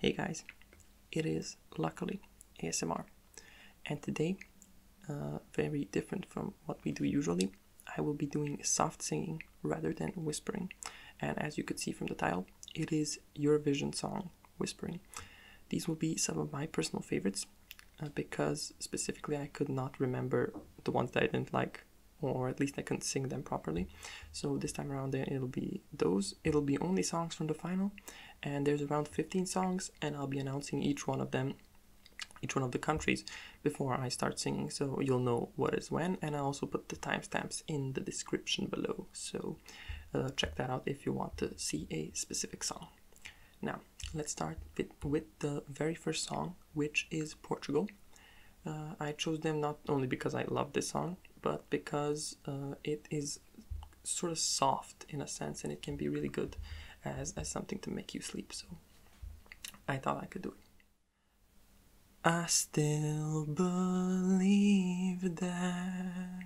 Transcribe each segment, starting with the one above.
Hey guys, it is luckily ASMR, and today, very different from what we do usually, I will be doing soft singing rather than whispering. And as you could see from the title, it is Eurovision song whispering. These will be some of my personal favorites because specifically I could not remember the ones that I didn't like, or at least I couldn't sing them properly. So this time around it'll be those. It'll be only songs from the final, and there's around 15 songs, and I'll be announcing each one of them, each one of the countries, before I start singing, so you'll know what is when. And I also put the timestamps in the description below, so check that out if you want to see a specific song. Now let's start with the very first song, which is Portugal. I chose them not only because I love this song, but because it is sort of soft in a sense, and it can be really good as something to make you sleep, so I thought I could do it. I still believe that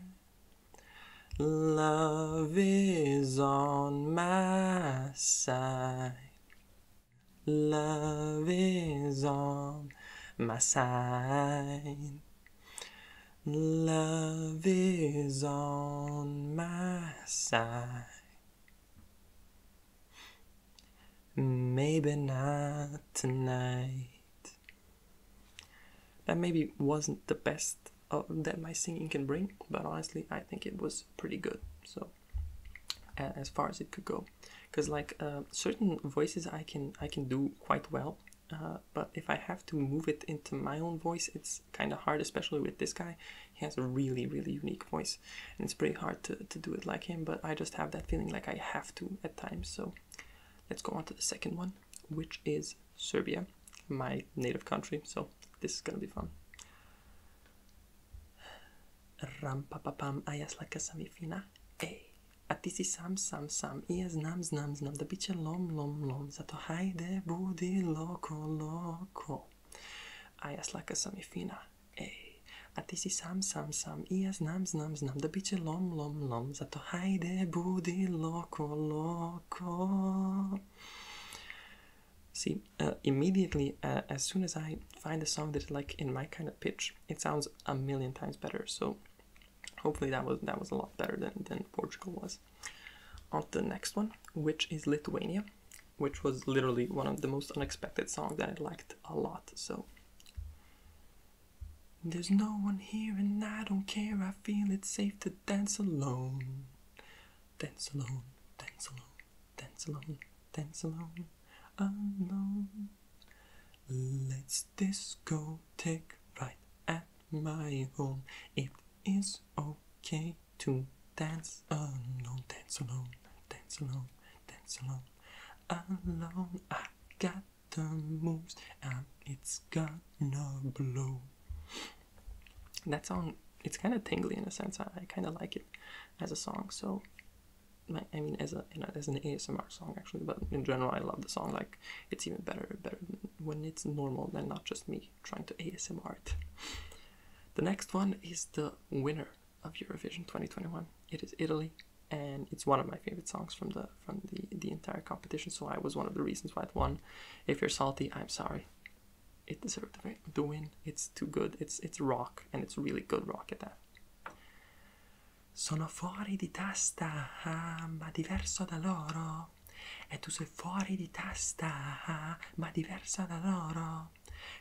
love is on my side. Love is on my side. Love is on my side. Maybe not tonight. That maybe wasn't the best that my singing can bring, but honestly I think it was pretty good, so as far as it could go, because like certain voices I can do quite well, but if I have to move it into my own voice, it's kind of hard, especially with this guy. He has a really unique voice, and it's pretty hard to do it like him, but I just have that feeling like I have to at times. So let's go on to the second one, which is Serbia, my native country, so this is gonna be fun. Ram pa pa pam, ajas laka sam I fina, ej. A ti si sam, i ja znam da bit će lom, zato hajde budi loko. A ja slaka sam I fina, ej. A ti si sam, i ja znam da bit će lom, zato hajde budi loko. See, immediately, as soon as I find a song that is like in my kind of pitch, it sounds a million times better, so hopefully that was a lot better than Portugal was. On to the next one, which is Lithuania, which was literally one of the most unexpected songs that I liked a lot. So there's no one here and I don't care, I feel it's safe to dance alone. Dance alone, dance alone, dance alone, dance alone, alone. Let's discotheque right at my home. It is okay to dance alone, dance alone, dance alone, dance alone, alone. I got the moves and it's gonna blow. That song, it's kind of tingly in a sense. I kind of like it as a song, so I mean as an ASMR song actually, but in general I love the song. Like, it's even better when it's normal than not just me trying to ASMR it. The next one is the winner of Eurovision 2021. It is Italy, and it's one of my favorite songs from the entire competition, so I was one of the reasons why it won. If you're salty, I'm sorry. It deserved the win. It's too good. It's rock, and it's really good rock at that. Sono fuori di testa, ma diverso da loro. E tu sei fuori di testa, ma diversa da loro.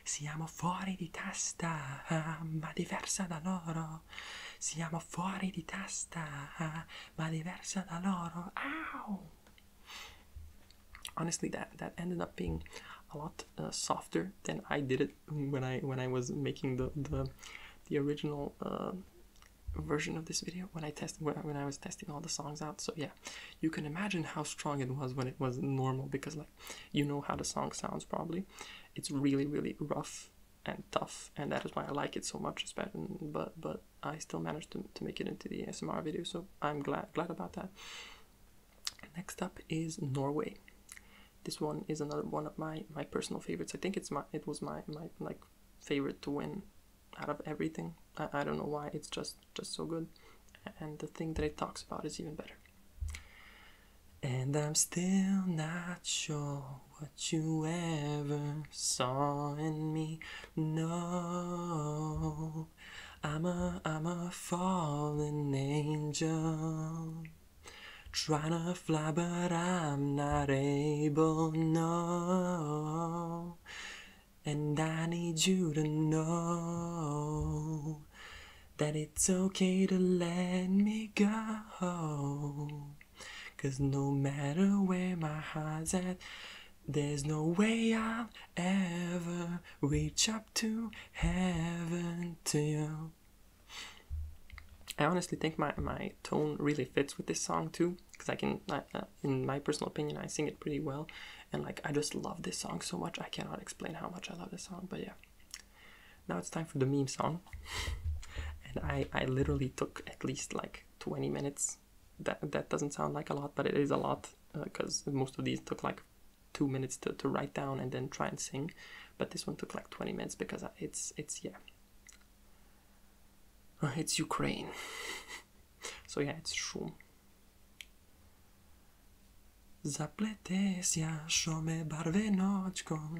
Siamo fuori di testa, ma diversa da loro. Siamo fuori di testa, ma diversa da loro. Ow! Honestly, that ended up being a lot softer than I did it when I was making the original version of this video, when I was testing all the songs out. So yeah, you can imagine how strong it was when it was normal, because like, you know how the song sounds probably. It's really rough and tough, and that is why I like it so much. But I still managed to make it into the ASMR video, so I'm glad about that. Next up is Norway. This one is another one of my personal favorites. I think it was my like favorite to win out of everything. I don't know why, it's just so good, and the thing that it talks about is even better. And I'm still not sure what you ever saw in me. No, I'm a fallen angel, trying to fly but I'm not able, no. And I need you to know that it's okay to let me go. 'Cause no matter where my heart's at, there's no way I'll ever reach up to heaven to you. I honestly think my tone really fits with this song too, because in my personal opinion, I sing it pretty well, and like I just love this song so much. I cannot explain how much I love this song, but yeah. Now it's time for the meme song, and I literally took at least like 20 minutes. That doesn't sound like a lot, but it is a lot, because most of these took like 2 minutes to write down and then try and sing, but this one took like 20 minutes because it's yeah. It's Ukraine. So yeah, it's Shum. Zapletesia šome barvenočko,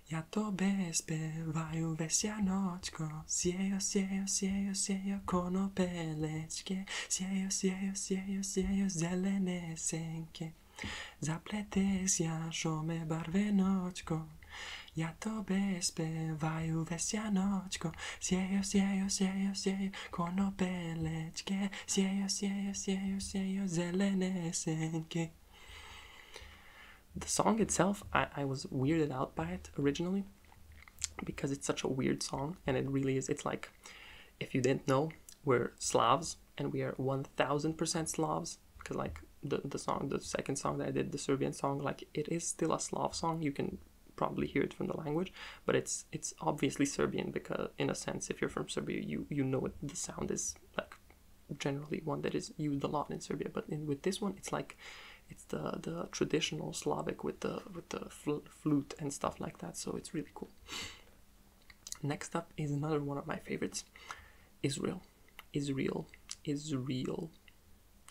ja tobie spiewajú wesianočko. Siejo, siejo, siejo, siejo konopelečke, siejo, siejo, siejo, siejo zelené senke. Zapletesia šome barvenočko, ja tobie spiewajú wesianočko. Siejo, siejo, siejo, siejo konopelečke, siejo, siejo, siejo, siejo zelené senke. The song itself, I was weirded out by it originally because it's such a weird song, and it really is. It's like, if you didn't know, we're Slavs and we are 1000% Slavs, because like the second song that I did, the Serbian song, like it is still a Slav song. You can probably hear it from the language, but it's obviously Serbian, because in a sense, if you're from Serbia, you know it, the sound is like generally one that is used a lot in Serbia. But with this one, it's like it's the traditional Slavic with the flute and stuff like that, so it's really cool. Next up is another one of my favorites, Israel.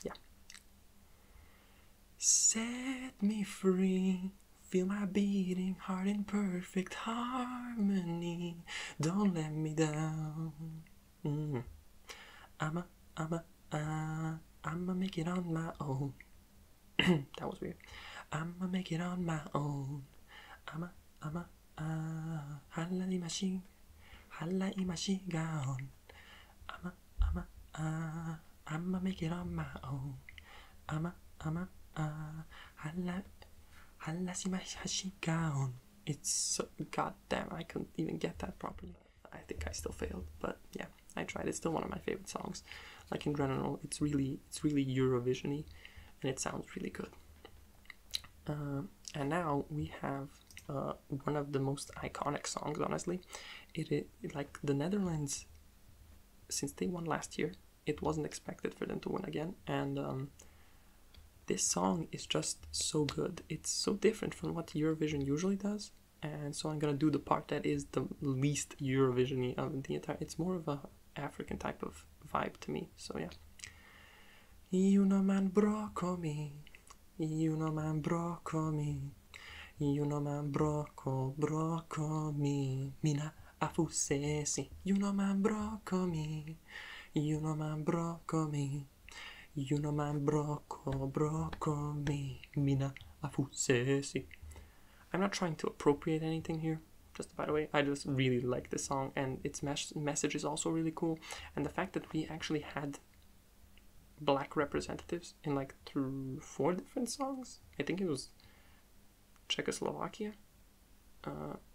Yeah. Set me free, feel my beating heart in perfect harmony. Don't let me down. I'ma make it on my own. That was weird. I'ma make it on my own. Halla imashi gaon. I'ma make it on my own. Halla imashi gaon. It's so goddamn. I couldn't even get that properly. I think I still failed, but yeah, I tried. It's still one of my favorite songs. Like in general, it's really Eurovision-y, and it sounds really good. And now we have one of the most iconic songs, honestly. It like the Netherlands, since they won last year, it wasn't expected for them to win again, and this song is just so good. It's so different from what Eurovision usually does, and so I'm gonna do the part that is the least Eurovision-y of the entire. It's more of a African type of vibe to me, so yeah. You know man broccoli, you know man broccoli, you know man broccoli, mina afusesi, you know man broccoli, you know man broccoli, you know man broccoli, mina afusesi. I'm not trying to appropriate anything here, just by the way. I just really like this song, and its message is also really cool, and the fact that we actually had black representatives in like 4 different songs. I think it was Czechoslovakia,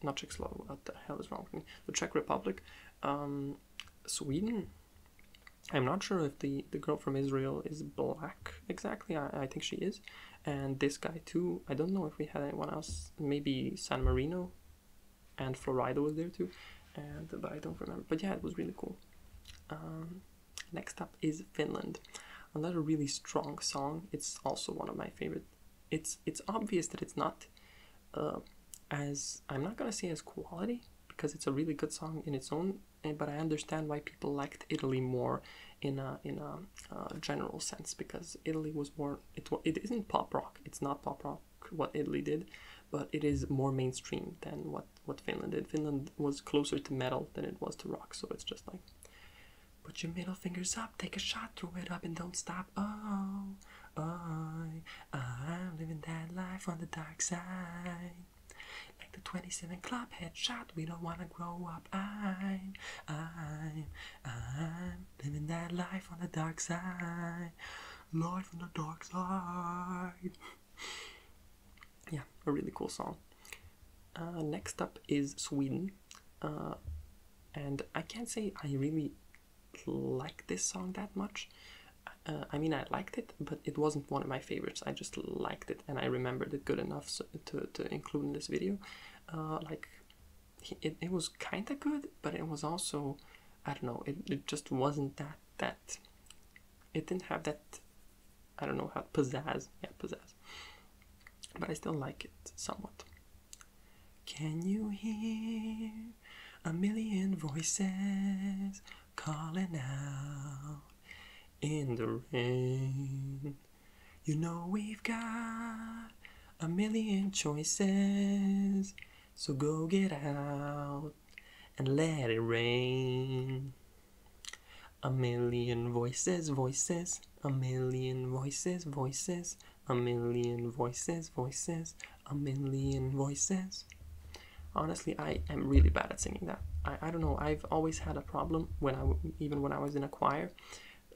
not Czechoslovakia, what the hell is wrong with me? The Czech Republic, Sweden. I'm not sure if the girl from Israel is black exactly. I think she is, and this guy too. I don't know if we had anyone else. Maybe San Marino and Florida was there too, but I don't remember. But yeah, it was really cool. Next up is Finland. Another really strong song. It's also one of my favorite. It's obvious that it's not as, I'm not gonna say as quality, because it's a really good song in its own, but I understand why people liked Italy more in a general sense, because Italy was more, it isn't pop rock. It's not pop rock what Italy did, but it is more mainstream than what Finland did. Finland was closer to metal than it was to rock, so it's just like, put your middle fingers up, take a shot, throw it up and don't stop. Oh, I'm living that life on the dark side. Like the 27 Club headshot, we don't wanna grow up. I'm living that life on the dark side. Life on the dark side. Yeah, a really cool song. Next up is Sweden. And I can't say I really like this song that much. I mean, I liked it, but it wasn't one of my favorites. I just liked it, and I remembered it good enough to include in this video. Like, it was kind of good, but it was also, I don't know, it just wasn't that, it didn't have that, I don't know how, pizzazz, yeah, pizzazz. But I still like it somewhat. Can you hear a million voices calling out in the rain? You know we've got a million choices, so go get out and let it rain. A million voices, voices, a million voices, voices, a million voices, voices, a million voices. Honestly, I am really bad at singing that. I don't know, I've always had a problem even when I was in a choir.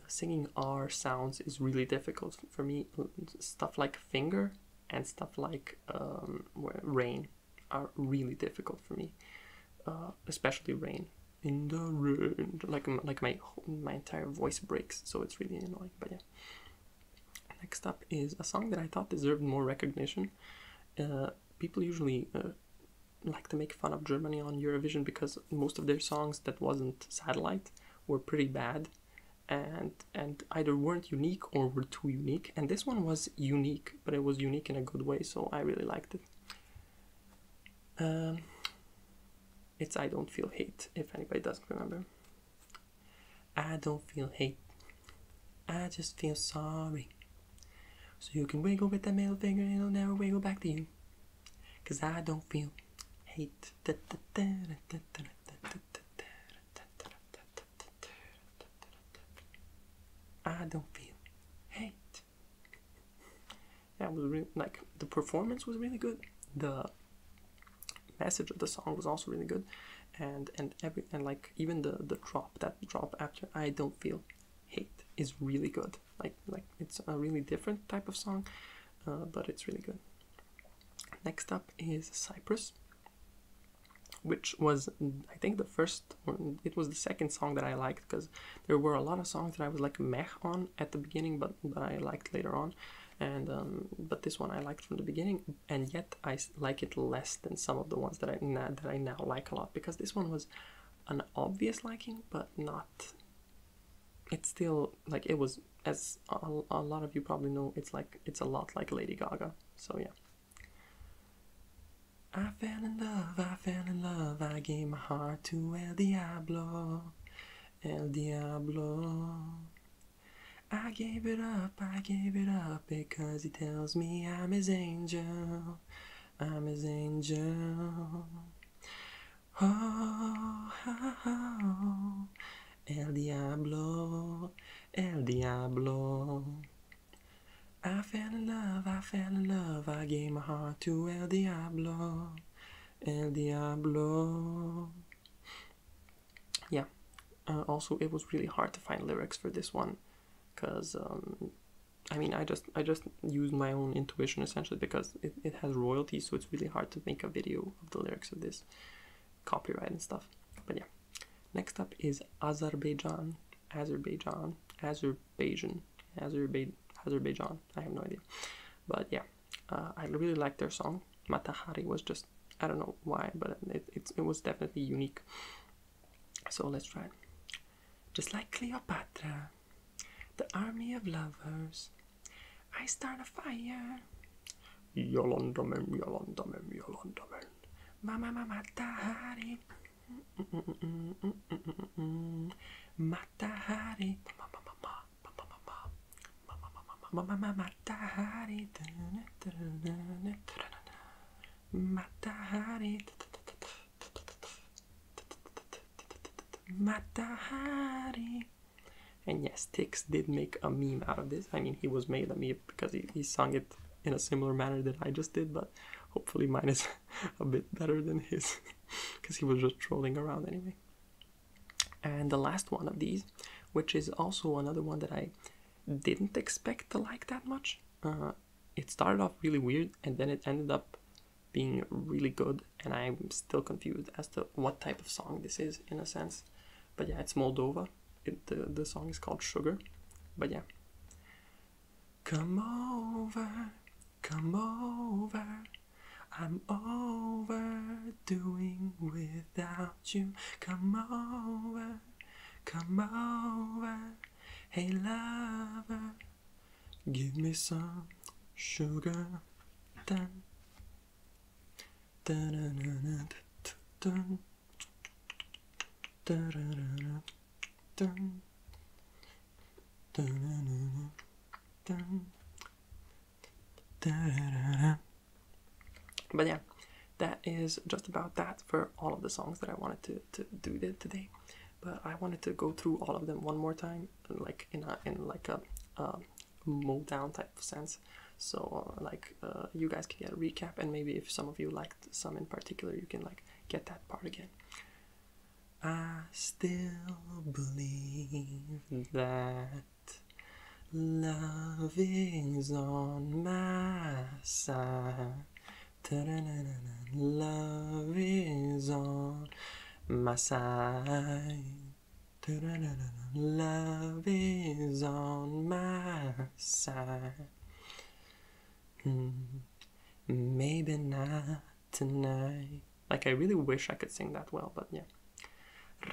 Singing R sounds is really difficult for me. Stuff like finger and stuff like rain are really difficult for me, especially rain. In the rain, like my entire voice breaks, so it's really annoying. But yeah. Next up is a song that I thought deserved more recognition. People usually like to make fun of Germany on Eurovision because most of their songs that wasn't satellite were pretty bad, and either weren't unique or were too unique. And this one was unique, but it was unique in a good way, so I really liked it. It's I Don't Feel Hate, if anybody doesn't remember. I don't feel hate, I just feel sorry. So you can wiggle with that middle finger and it'll never wiggle back to you. 'Cause I don't feel hate. I don't feel hate. Yeah, it was really, like, the performance was really good. The message of the song was also really good, and like even the drop after I don't feel hate is really good. Like it's a really different type of song, but it's really good. Next up is Cyprus, which was, I think, the first one. It was the second song that I liked, because there were a lot of songs that I was like meh on at the beginning, but I liked later on. And but this one I liked from the beginning, and yet I like it less than some of the ones that I now like a lot, because this one was an obvious liking, but not. It's still like, it was, as a lot of you probably know, it's a lot like Lady Gaga. So yeah. I fell in love, I gave my heart to El Diablo, El Diablo. I gave it up because he tells me I'm his angel, I'm his angel. Oh, oh, oh, El Diablo, El Diablo. I fell in love, I gave my heart to El Diablo, El Diablo. Yeah, also it was really hard to find lyrics for this one, because I mean, I just used my own intuition essentially, because it has royalties, so it's really hard to make a video of the lyrics of this, copyright and stuff. But yeah, next up is Azerbaijan. I have no idea, but yeah, I really liked their song. Matahari was just, I don't know why, but it was definitely unique. So let's try it. Just like Cleopatra, the army of lovers, I start a fire. Yolanda men, Yolanda men, Yolanda men. Mama Matahari. Matahari. Mama Matahari. Matahari. Matahari. And yes, Tix did make a meme out of this. I mean, he was made a meme because he sung it in a similar manner that I just did, but hopefully mine is a bit better than his because he was just trolling around anyway. And the last one of these, which is also another one that I didn't expect to like that much. It started off really weird and then it ended up being really good, and I'm still confused as to what type of song this is in a sense. But yeah, it's Moldova. The song is called Sugar. But yeah. Come over, I'm overdoing without you. Come over, hey lover, give me some sugar. Dun, dun, dun, dun, dun, dun, dun, dun, dun, dun, dun. But yeah, that is just about that for all of the songs that I wanted to do today. But I wanted to go through all of them one more time, like in a mow down type of sense. So you guys can get a recap, and maybe if some of you liked some in particular, you can like get that part again. I still believe that love is on my side. Love is on my side. Love is on my side. Maybe not tonight. Like, I really wish I could sing that well, but yeah.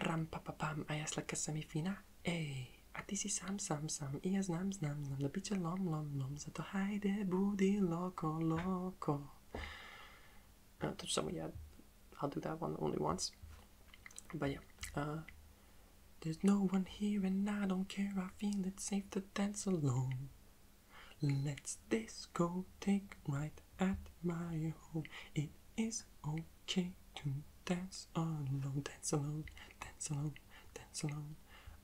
Ram pa pa pam, ayas like a semifina. Ey, atisi sam sam sam, ias nam nam nam, the bicha lom lom lom, zato haide booty loco loco. So yeah, I'll do that one only once. But yeah, there's no one here and I don't care, I feel it's safe to dance alone. Let's disco take right at my home. It is okay to dance alone, dance alone, dance alone, dance alone,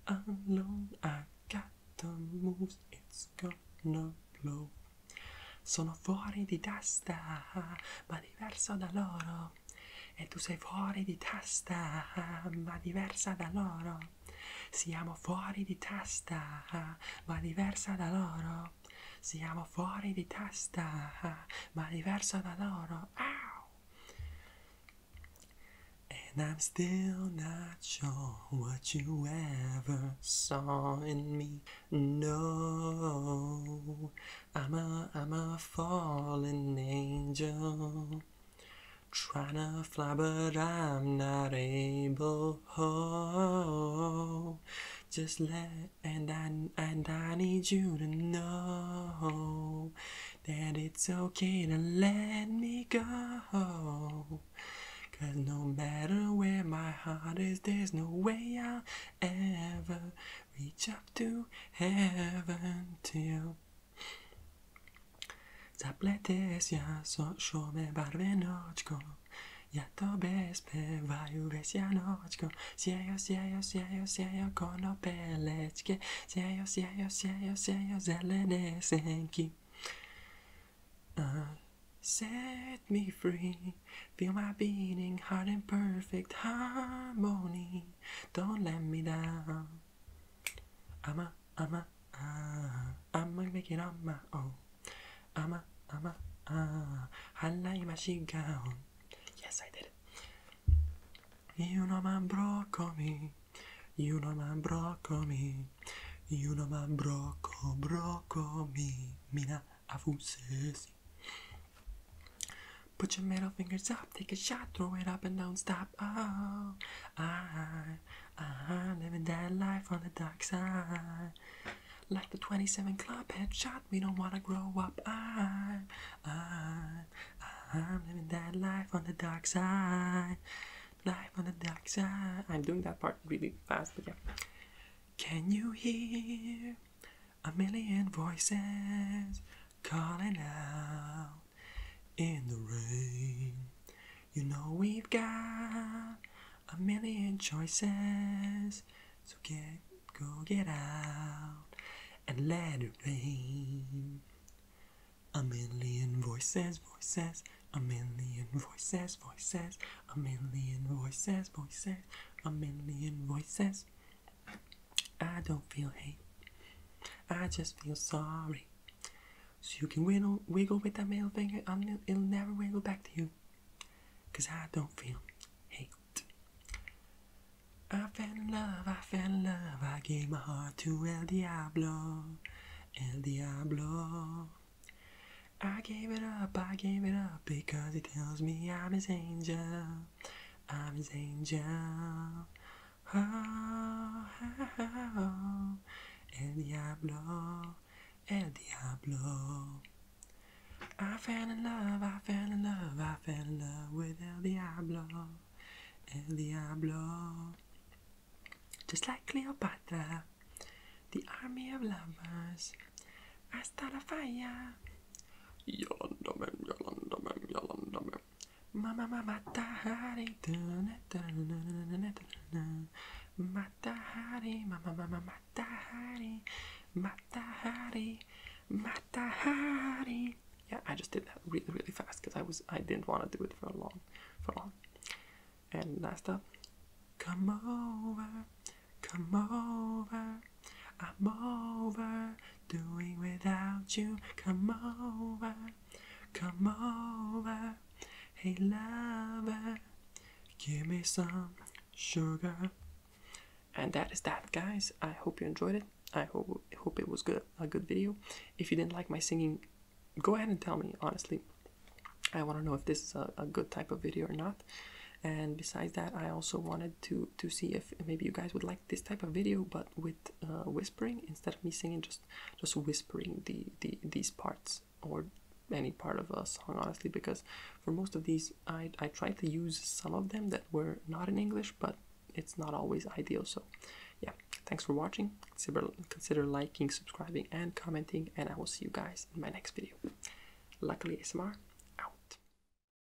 alone. I got the moves, it's gonna blow. Sono fuori di testa, ma diverso da loro. E tu sei fuori di testa, ma diversa da loro. Siamo fuori di testa, ma diversa da loro. Siamo fuori di testa, ma diversa da loro. Ow! And I'm still not sure what you ever saw in me. No, I'm a fallen angel, trying to fly but I'm not able. Oh, just and I need you to know that it's okay to let me go. 'Cause no matter where my heart is, there's no way I'll ever reach up to heaven till zapletes ja šome barvenočko. Ja tobě zpěvaju vesjanočko. Sjejo, sjejo, sjejo, sjejo konopelečke. Sjejo, sjejo, sjejo, sjejo zelené senky. Set me free, feel my beating heart in perfect harmony. Don't let me down. I'ma make it on my own. I'ma highlight my gown. Yes, I did it. You know my broccoli, you know my broccoli, you know my broccoli, mina afusesi. Put your middle fingers up, take a shot, throw it up and don't stop. Oh, I'm living that life on the dark side. Like the 27 Club headshot, we don't wanna grow up. I'm living that life on the dark side. Life on the dark side. I'm doing that part really fast, but yeah. Can you hear a million voices calling out in the rain. You know we've got a million choices, so get out and let it rain. A million voices, voices, a million voices, voices, a million voices, voices, a million voices. I don't feel hate, I just feel sorry. So you can wiggle with that middle finger until it'll never wiggle back to you. 'Cause I don't feel hate. I fell in love, I fell in love. I gave my heart to El Diablo, El Diablo. I gave it up because he tells me I'm his angel, I'm his angel. Oh, oh, oh. El Diablo, El Diablo. I fell in love, I fell in love, I fell in love with El Diablo, El Diablo. Just like Cleopatra, the army of lovers, I start a fire. Yolanda mem, Yolanda mem, Yolanda mem. Mama matahari, matahari, mama matahari, matahari, matahari. Yeah, I just did that really, really fast because I didn't want to do it for long. And last up, come over, I'm over, doing without you. Come over, hey lover, give me some sugar. And that is that, guys. I hope you enjoyed it. I hope it was a good video. If you didn't like my singing, go ahead and tell me, honestly. I want to know if this is a good type of video or not. And besides that, I also wanted to see if maybe you guys would like this type of video, but with whispering instead of me singing, just whispering these parts or any part of a song, honestly, because for most of these I tried to use some of them that were not in English, but it's not always ideal. So yeah, thanks for watching. Consider liking, subscribing, and commenting, and I will see you guys in my next video. Luckily ASMR.